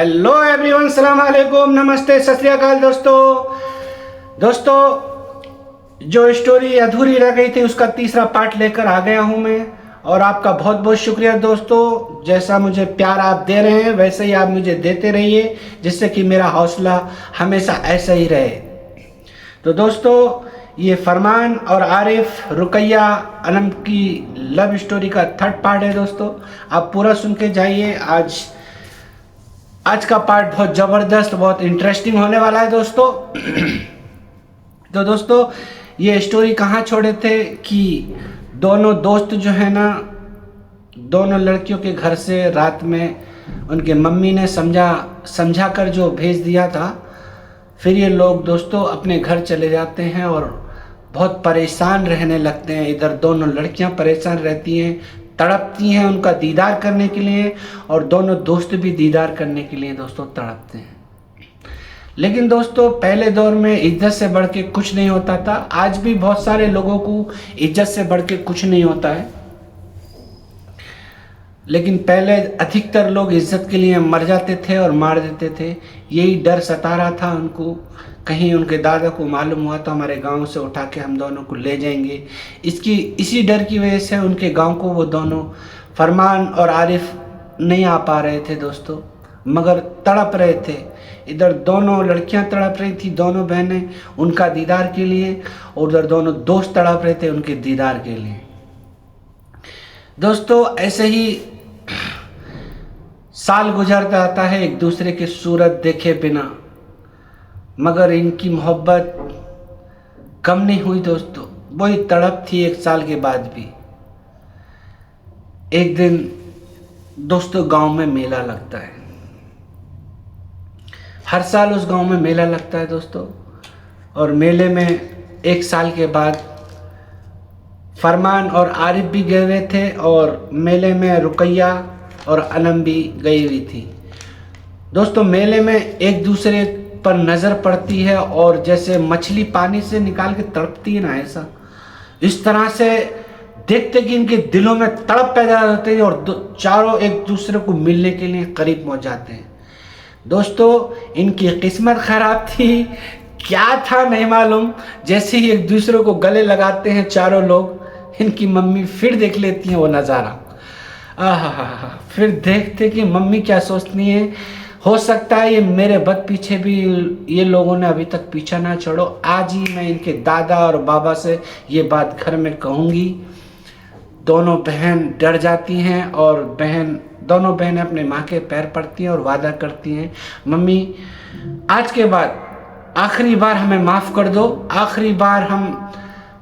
Hello everyone, सलाम अलैकुम, नमस्ते, सत श्री अकाल। दोस्तों जो स्टोरी अधूरी रह गई थी उसका तीसरा पार्ट लेकर आ गया हूं मैं। और आपका बहुत बहुत शुक्रिया दोस्तों। जैसा मुझे प्यार आप दे रहे हैं वैसे ही आप मुझे देते रहिए, जिससे कि मेरा हौसला हमेशा ऐसा ही रहे। तो दोस्तों ये फरमान और आरिफ रुकैया अनम की लव स्टोरी का थर्ड पार्ट है दोस्तों। आप पूरा सुन के जाइए। आज का पार्ट बहुत ज़बरदस्त, बहुत इंटरेस्टिंग होने वाला है दोस्तों। तो दोस्तों ये स्टोरी कहाँ छोड़े थे कि दोनों दोस्त जो है ना, दोनों लड़कियों के घर से रात में उनके मम्मी ने समझा कर जो भेज दिया था। फिर ये लोग दोस्तों अपने घर चले जाते हैं और बहुत परेशान रहने लगते हैं। इधर दोनों लड़कियां परेशान रहती हैं, तड़पती हैं उनका दीदार करने के लिए, और दोनों दोस्त भी दीदार करने के लिए दोस्तों तड़पते हैं। लेकिन दोस्तों पहले दौर में इज्जत से बढ़ के कुछ नहीं होता था। आज भी बहुत सारे लोगों को इज्जत से बढ़ के कुछ नहीं होता है, लेकिन पहले अधिकतर लोग इज्जत के लिए मर जाते थे और मार देते थे। यही डर सता रहा था उनको, कहीं उनके दादा को मालूम हुआ तो हमारे गांव से उठा के हम दोनों को ले जाएंगे। इसी डर की वजह से उनके गांव को वो दोनों फरमान और आरिफ नहीं आ पा रहे थे दोस्तों, मगर तड़प रहे थे। इधर दोनों लड़कियां तड़प रही थी, दोनों बहनें उनका दीदार के लिए, और उधर दोनों दोस्त तड़प रहे थे उनके दीदार के लिए। दोस्तों ऐसे ही साल गुजरता जाता है एक दूसरे की सूरत देखे बिना, मगर इनकी मोहब्बत कम नहीं हुई दोस्तों। वही तड़प थी एक साल के बाद भी। एक दिन दोस्तों गांव में मेला लगता है। हर साल उस गांव में मेला लगता है दोस्तों, और मेले में एक साल के बाद फरमान और आरिफ भी गए हुए थे, और मेले में रुकैया और अनम भी गई हुई थी। दोस्तों मेले में एक दूसरे पर नज़र पड़ती है, और जैसे मछली पानी से निकाल के तड़पती है ना, ऐसा इस तरह से देखते कि इनके दिलों में तड़प पैदा होती है, और चारों एक दूसरे को मिलने के लिए करीब पहुंच जाते हैं। दोस्तों इनकी किस्मत खराब थी, क्या था नहीं मालूम। जैसे ही एक दूसरे को गले लगाते हैं चारों लोग, इनकी मम्मी फिर देख लेती हैं वो नज़ारा। फिर देखते कि मम्मी क्या सोचती है। हो सकता है ये मेरे बद पीछे भी ये लोगों ने अभी तक पीछा ना छोड़ो। आज ही मैं इनके दादा और बाबा से ये बात घर में कहूँगी। दोनों बहन डर जाती हैं, और दोनों बहनें अपने माँ के पैर पड़ती हैं और वादा करती हैं, मम्मी आज के बाद आखिरी बार हमें माफ़ कर दो, आखिरी बार हम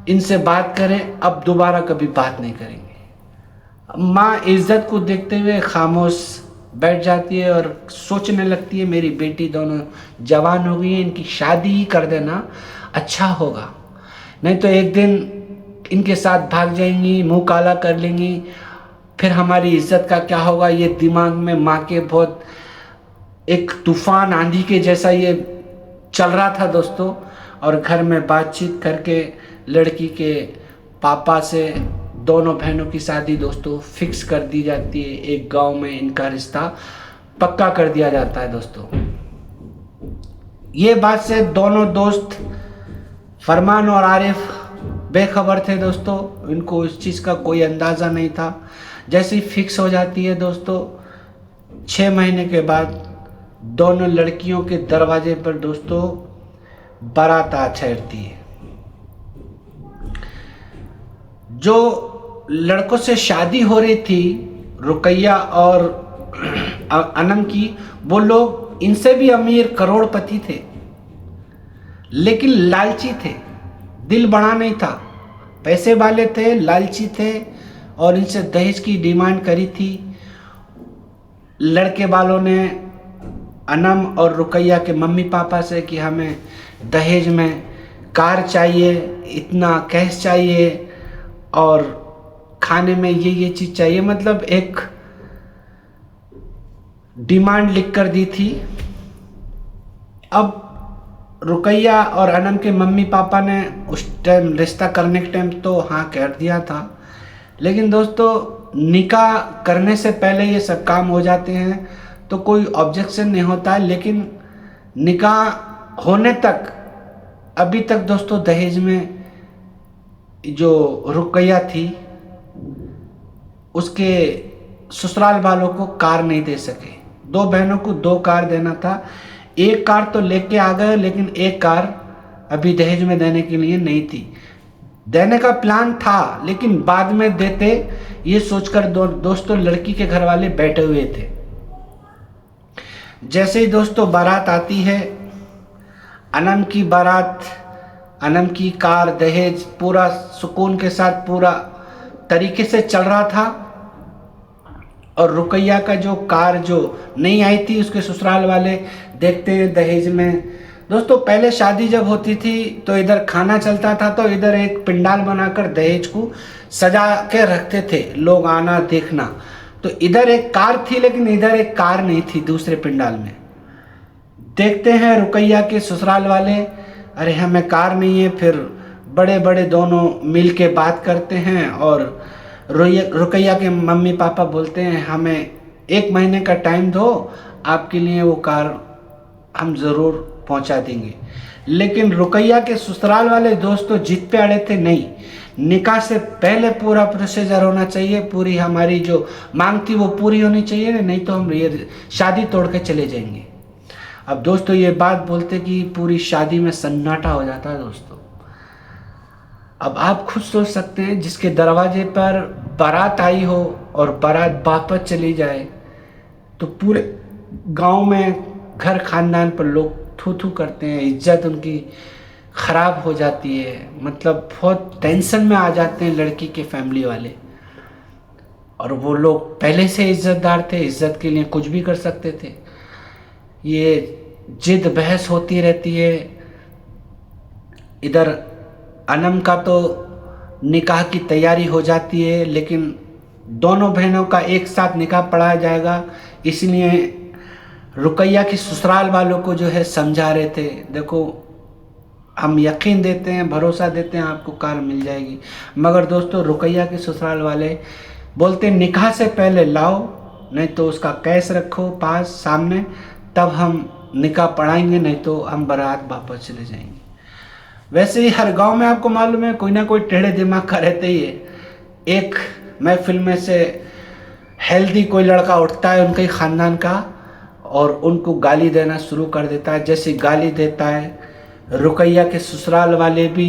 इनसे बात करें, अब दोबारा कभी बात नहीं करेंगे। माँ इज्जत को देखते हुए खामोश बैठ जाती है और सोचने लगती है, मेरी बेटी दोनों जवान हो गई है, इनकी शादी ही कर देना अच्छा होगा, नहीं तो एक दिन इनके साथ भाग जाएंगी, मुंह काला कर लेंगी, फिर हमारी इज्जत का क्या होगा। ये दिमाग में माँ के बहुत एक तूफान आंधी के जैसा ये चल रहा था दोस्तों। और घर में बातचीत करके लड़की के पापा से दोनों बहनों की शादी दोस्तों फिक्स कर दी जाती है। एक गांव में इनका रिश्ता पक्का कर दिया जाता है दोस्तों। ये बात से दोनों दोस्त फरमान और आरिफ बेखबर थे दोस्तों, इनको इस चीज़ का कोई अंदाज़ा नहीं था। जैसे ही फिक्स हो जाती है दोस्तों, 6 महीने के बाद दोनों लड़कियों के दरवाजे पर दोस्तों बारात आ ठहरती है। जो लड़कों से शादी हो रही थी रुकैया और अनम की, वो लोग इनसे भी अमीर करोड़पति थे, लेकिन लालची थे, दिल बड़ा नहीं था। पैसे वाले थे, लालची थे, और इनसे दहेज की डिमांड करी थी। लड़के वालों ने अनम और रुकैया के मम्मी पापा से कि हमें दहेज में कार चाहिए, इतना कैश चाहिए, और खाने में ये चीज़ चाहिए, मतलब एक डिमांड लिख कर दी थी। अब रुकैया और अनम के मम्मी पापा ने उस टाइम रिश्ता करने के टाइम तो हाँ कह दिया था, लेकिन दोस्तों निकाह करने से पहले ये सब काम हो जाते हैं तो कोई ऑब्जेक्शन नहीं होता है, लेकिन निकाह होने तक अभी तक दोस्तों दहेज में जो रुकैया थी उसके ससुराल वालों को कार नहीं दे सके। 2 बहनों को 2 कार देना था, 1 कार तो लेके आ गए, लेकिन 1 कार अभी दहेज में देने के लिए नहीं थी। देने का प्लान था, लेकिन बाद में देते ये सोचकर दोस्तों लड़की के घर वाले बैठे हुए थे। जैसे ही दोस्तों बारात आती है, अनम की बारात, अनम की कार, दहेज पूरा सुकून के साथ पूरा तरीके से चल रहा था, और रुकैया का जो कार जो नहीं आई थी उसके ससुराल वाले देखते हैं दहेज में। दोस्तों पहले शादी जब होती थी तो इधर खाना चलता था, तो इधर एक पंडाल बनाकर दहेज को सजा के रखते थे, लोग आना देखना। तो इधर एक कार थी, लेकिन इधर एक कार नहीं थी दूसरे पंडाल में। देखते हैं रुकैया के ससुराल वाले, अरे हमें कार नहीं है। फिर बड़े बड़े दोनों मिल के बात करते हैं, और रुकैया के मम्मी पापा बोलते हैं हमें 1 महीने का टाइम दो, आपके लिए वो कार हम ज़रूर पहुंचा देंगे। लेकिन रुकैया के ससुराल वाले दोस्तों जिद पे अड़े थे, नहीं, निकाह से पहले पूरा प्रोसीजर होना चाहिए, पूरी हमारी जो मांग थी वो पूरी होनी चाहिए, नहीं तो हम ये शादी तोड़ के चले जाएंगे। अब दोस्तों ये बात बोलते कि पूरी शादी में सन्नाटा हो जाता है दोस्तों। अब आप खुद सोच सकते हैं, जिसके दरवाजे पर बारात आई हो और बारात वापस चली जाए, तो पूरे गांव में घर खानदान पर लोग थू थू करते हैं, इज्जत उनकी ख़राब हो जाती है, मतलब बहुत टेंशन में आ जाते हैं लड़की के फैमिली वाले। और वो लोग पहले से इज्जतदार थे, इज्जत के लिए कुछ भी कर सकते थे। ये जिद बहस होती रहती है। इधर अनम का तो निकाह की तैयारी हो जाती है, लेकिन दोनों बहनों का एक साथ निकाह पढ़ाया जाएगा, इसलिए रुकैया की ससुराल वालों को जो है समझा रहे थे, देखो हम यकीन देते हैं, भरोसा देते हैं आपको कार मिल जाएगी। मगर दोस्तों रुकैया के ससुराल वाले बोलते निकाह से पहले लाओ, नहीं तो उसका कैश रखो पास सामने, तब हम निकाह पढ़ाएंगे, नहीं तो हम बारात वापस चले जाएंगे। वैसे ही हर गांव में आपको मालूम है कोई ना कोई टेढ़े दिमाग का रहते ही है। एक महफिल में से हेल्दी कोई लड़का उठता है उनके ख़ानदान का, और उनको गाली देना शुरू कर देता है। जैसे गाली देता है, रुकैया के ससुराल वाले भी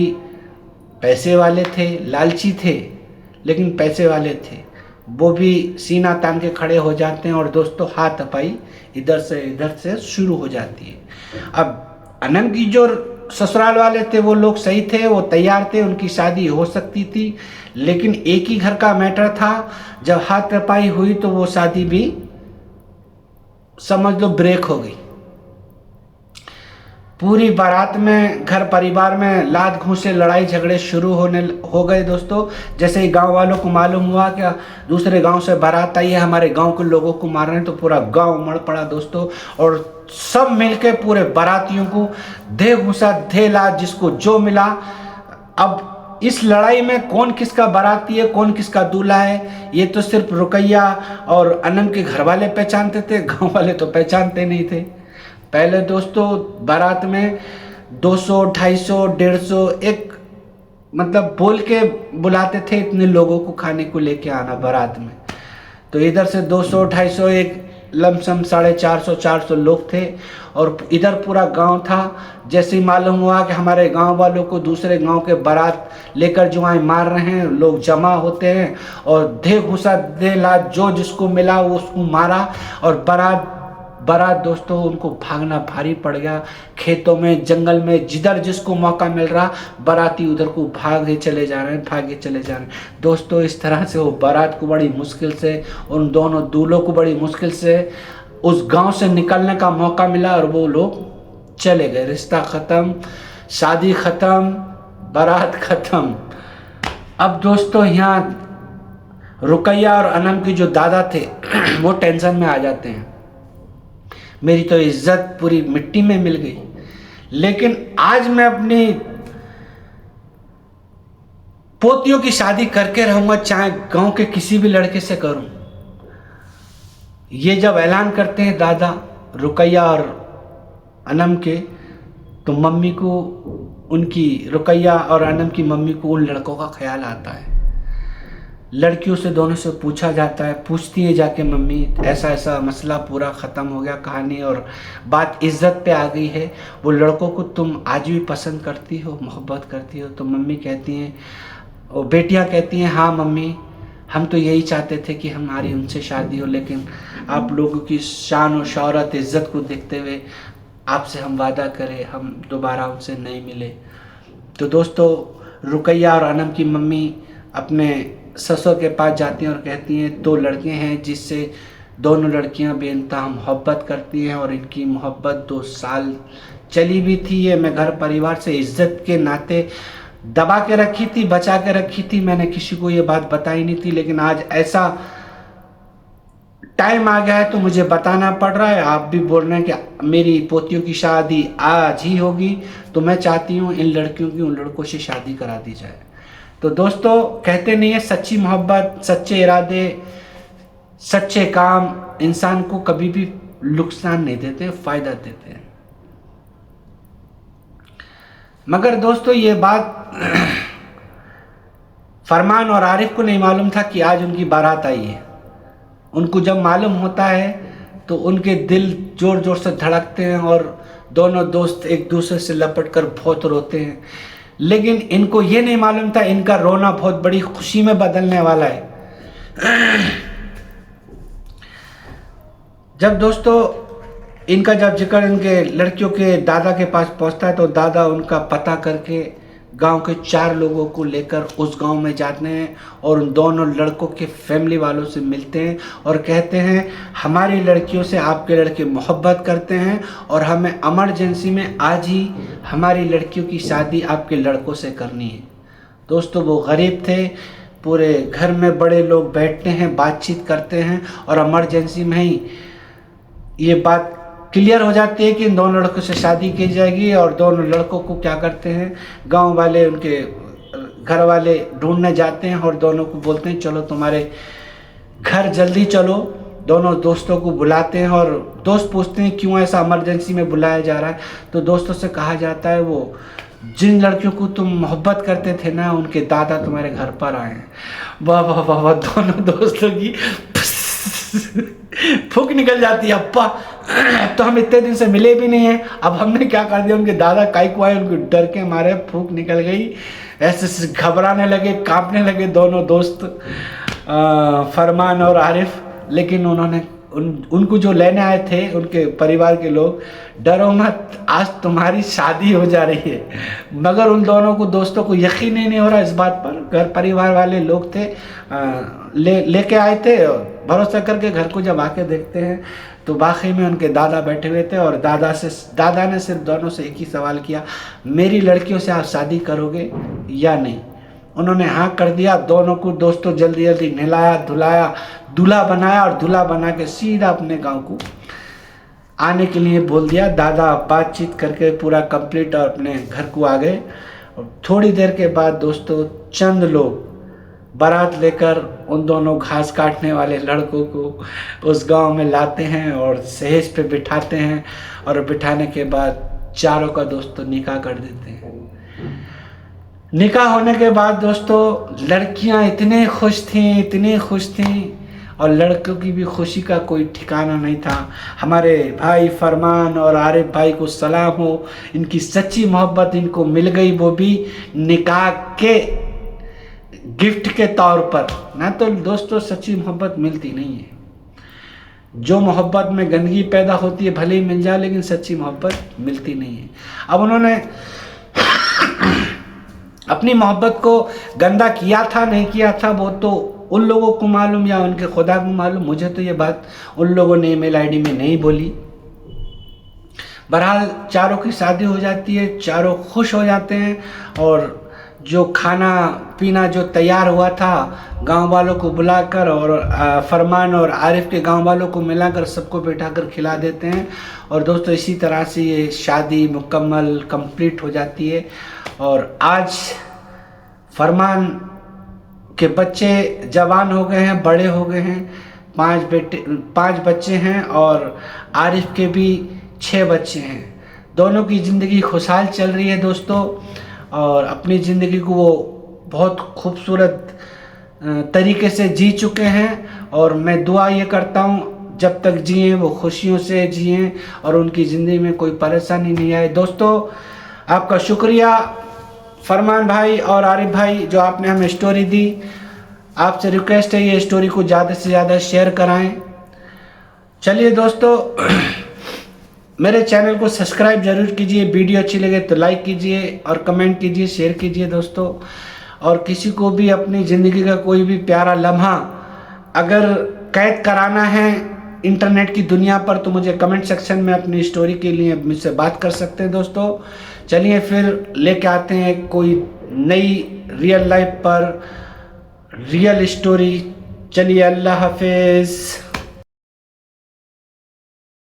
पैसे वाले थे, लालची थे, लेकिन पैसे वाले थे, वो भी सीना तान के खड़े हो जाते हैं, और दोस्तों हाथापाई इधर से शुरू हो जाती है। अब अनम की जो ससुराल वाले थे वो लोग सही थे, वो तैयार थे, उनकी शादी हो सकती थी, लेकिन एक ही घर का मैटर था। जब हाथापाई हुई तो वो शादी भी समझ लो ब्रेक हो गई। पूरी बारात में घर परिवार में लात घूंसे लड़ाई झगड़े शुरू हो गए दोस्तों। जैसे ही गांव वालों को मालूम हुआ कि दूसरे गांव से बारात आई है, हमारे गांव के लोगों को मार रहे हैं, तो पूरा गांव उमड़ पड़ा दोस्तों, और सब मिलके पूरे बारातियों को दे घुसा दे ला, जिसको जो मिला। अब इस लड़ाई में कौन किसका बाराती है, कौन किसका दूल्हा है, ये तो सिर्फ रुकैया और अनम के घर वाले पहचानते थे, गांव वाले तो पहचानते नहीं थे। पहले दोस्तों बारात में 200, 250, 150 एक मतलब बोल के बुलाते थे, इतने लोगों को खाने को लेके आना बारात में। तो इधर से 200, 250 एक लमसम 450, 400 लोग थे, और इधर पूरा गांव था। जैसे ही मालूम हुआ कि हमारे गांव वालों को दूसरे गांव के बारात लेकर जो आए मार रहे हैं, लोग जमा होते हैं और दे घुसा दे ला, जो जिसको मिला वो उसको मारा। और बारात दोस्तों उनको भागना भारी पड़ गया, खेतों में जंगल में जिधर जिसको मौका मिल रहा बाराती उधर को भागे चले जा रहे हैं दोस्तों। इस तरह से वो बारात को बड़ी मुश्किल से, उन दोनों दूल्हों को बड़ी मुश्किल से उस गांव से निकलने का मौका मिला, और वो लोग चले गए। रिश्ता ख़त्म, शादी ख़त्म, बारात ख़त्म। अब दोस्तों यहाँ रुकैया और अनम की जो दादा थे वो टेंशन में आ जाते हैं, मेरी तो इज्जत पूरी मिट्टी में मिल गई, लेकिन आज मैं अपनी पोतियों की शादी करके रहूंगा, चाहे गांव के किसी भी लड़के से करूं। ये जब ऐलान करते हैं दादा रुकैया और अनम के, तो मम्मी को, उनकी रुकैया और अनम की मम्मी को उन लड़कों का ख्याल आता है। लड़कियों से, दोनों से पूछा जाता है, पूछती है जाके मम्मी ऐसा ऐसा मसला पूरा ख़त्म हो गया कहानी और बात इज्जत पे आ गई है, वो लड़कों को तुम आज भी पसंद करती हो, मोहब्बत करती हो? तो मम्मी कहती हैं, और बेटियां कहती हैं, हाँ मम्मी, हम तो यही चाहते थे कि हमारी उनसे शादी हो, लेकिन आप लोगों की शान और शौहरत इज़्ज़त को देखते हुए आपसे हम वादा करें हम दोबारा उनसे नहीं मिले। तो दोस्तों, रुकैया और अनम की मम्मी अपने ससुर के पास जाती हैं और कहती हैं 2 लड़के हैं जिससे दोनों लड़कियां बेइंतहा मोहब्बत करती हैं और इनकी मोहब्बत 2 साल चली भी थी। ये मैं घर परिवार से इज्जत के नाते दबा के रखी थी, बचा के रखी थी, मैंने किसी को ये बात बताई नहीं थी, लेकिन आज ऐसा टाइम आ गया है तो मुझे बताना पड़ रहा है। आप भी बोल रहे हैं कि मेरी पोतियों की शादी आज ही होगी, तो मैं चाहती हूँ इन लड़कियों की उन लड़कों से शादी करा दी जाए। तो दोस्तों, कहते नहीं है सच्ची मोहब्बत, सच्चे इरादे, सच्चे काम इंसान को कभी भी नुकसान नहीं देते, फायदा देते हैं। मगर दोस्तों, ये बात फरमान और आरिफ को नहीं मालूम था कि आज उनकी बारात आई है। उनको जब मालूम होता है तो उनके दिल जोर जोर से धड़कते हैं और दोनों दोस्त एक दूसरे से लपट कर बहुत रोते हैं। लेकिन इनको ये नहीं मालूम था इनका रोना बहुत बड़ी खुशी में बदलने वाला है। जब दोस्तों इनका जब जिक्र इनके लड़कियों के दादा के पास पहुंचता है तो दादा उनका पता करके गांव के 4 लोगों को लेकर उस गांव में जाते हैं और उन दोनों लड़कों के फैमिली वालों से मिलते हैं और कहते हैं हमारी लड़कियों से आपके लड़के मोहब्बत करते हैं और हमें इमरजेंसी में आज ही हमारी लड़कियों की शादी आपके लड़कों से करनी है। दोस्तों, वो गरीब थे, पूरे घर में बड़े लोग बैठते हैं, बातचीत करते हैं और इमरजेंसी में ही ये बात क्लियर हो जाती है कि इन दोनों लड़कों से शादी की जाएगी। और दोनों लड़कों को क्या करते हैं, गांव वाले, उनके घर वाले ढूंढने जाते हैं और दोनों को बोलते हैं चलो तुम्हारे घर जल्दी चलो। दोनों दोस्तों को बुलाते हैं और दोस्त पूछते हैं क्यों ऐसा इमरजेंसी में बुलाया जा रहा है। तो दोस्तों से कहा जाता है वो जिन लड़कियों को तुम मोहब्बत करते थे ना, उनके दादा तुम्हारे घर पर आए हैं। वाह वाह वाह वाह, दोनों दोस्तों की फूक निकल जाती है। अप्पा, तो हम इतने दिन से मिले भी नहीं हैं, अब हमने क्या कर दिया। उनके दादा काई को आए, उनको डर के मारे फूक निकल गई, ऐसे घबराने लगे, कांपने लगे दोनों दोस्त, फरमान और आरिफ। लेकिन उन्होंने उनको जो लेने आए थे उनके परिवार के लोग, डरो मत, आज तुम्हारी शादी हो जा रही है। मगर उन दोनों को दोस्तों को यकीन ही नहीं हो रहा इस बात पर। घर परिवार वाले लोग थे, लेके आए थे, भरोसा करके घर को जब आके देखते हैं तो वाकई में उनके दादा बैठे हुए थे और दादा ने सिर्फ दोनों से एक ही सवाल किया, मेरी लड़कियों से आप शादी करोगे या नहीं? उन्होंने हाँ कर दिया। दोनों को दोस्तों जल्दी जल्दी नहलाया धुलाया, दूल्हा बनाया और दूल्हा बना के सीधा अपने गांव को आने के लिए बोल दिया। दादा बातचीत करके पूरा कंप्लीट और अपने घर को आ गए। और थोड़ी देर के बाद दोस्तों चंद लोग बारात लेकर उन दोनों घास काटने वाले लड़कों को उस गांव में लाते हैं और सहेज पे बिठाते हैं और बिठाने के बाद चारों का दोस्तों निकाह कर देते हैं। निकाह होने के बाद दोस्तों लड़कियां इतने खुश थीं और लड़कों की भी खुशी का कोई ठिकाना नहीं था। हमारे भाई फरमान और आरिफ भाई को सलाम हो, इनकी सच्ची मोहब्बत इनको मिल गई, वो भी निकाह के गिफ्ट के तौर पर। ना तो दोस्तों सच्ची मोहब्बत मिलती नहीं है। जो मोहब्बत में गंदगी पैदा होती है भले ही मिल जाए, लेकिन सच्ची मोहब्बत मिलती नहीं है। अब उन्होंने अपनी मोहब्बत को गंदा किया था नहीं किया था वो तो उन लोगों को मालूम या उनके खुदा को मालूम। मुझे तो ये बात उन लोगों ने ईमेल आईडी में नहीं बोली। बहरहाल चारों की शादी हो जाती है, चारों खुश हो जाते हैं और जो खाना पीना जो तैयार हुआ था गांव वालों को बुलाकर और फरमान और आरिफ के गांव वालों को मिलाकर सबको बैठाकर खिला देते हैं। और दोस्तों इसी तरह से ये शादी मुकम्मल कंप्लीट हो जाती है। और आज फरमान के बच्चे जवान हो गए हैं, बड़े हो गए हैं, 5 बच्चे हैं और आरिफ के भी 6 बच्चे हैं। दोनों की ज़िंदगी खुशहाल चल रही है दोस्तों, और अपनी ज़िंदगी को वो बहुत खूबसूरत तरीके से जी चुके हैं। और मैं दुआ ये करता हूँ जब तक जिए वो खुशियों से जिए और उनकी ज़िंदगी में कोई परेशानी नहीं आए। दोस्तों आपका शुक्रिया फरमान भाई और आरिफ भाई, जो आपने हमें स्टोरी दी। आपसे रिक्वेस्ट है ये स्टोरी को ज़्यादा से ज़्यादा शेयर कराएं। चलिए दोस्तों, मेरे चैनल को सब्सक्राइब जरूर कीजिए, वीडियो अच्छी लगे तो लाइक कीजिए और कमेंट कीजिए, शेयर कीजिए दोस्तों। और किसी को भी अपनी ज़िंदगी का कोई भी प्यारा लम्हा अगर कैद कराना है इंटरनेट की दुनिया पर, तो मुझे कमेंट सेक्शन में अपनी स्टोरी के लिए मुझसे बात कर सकते हैं दोस्तों। चलिए फिर लेके आते हैं कोई नई रियल लाइफ पर रियल स्टोरी। चलिए, अल्लाह हाफिज़।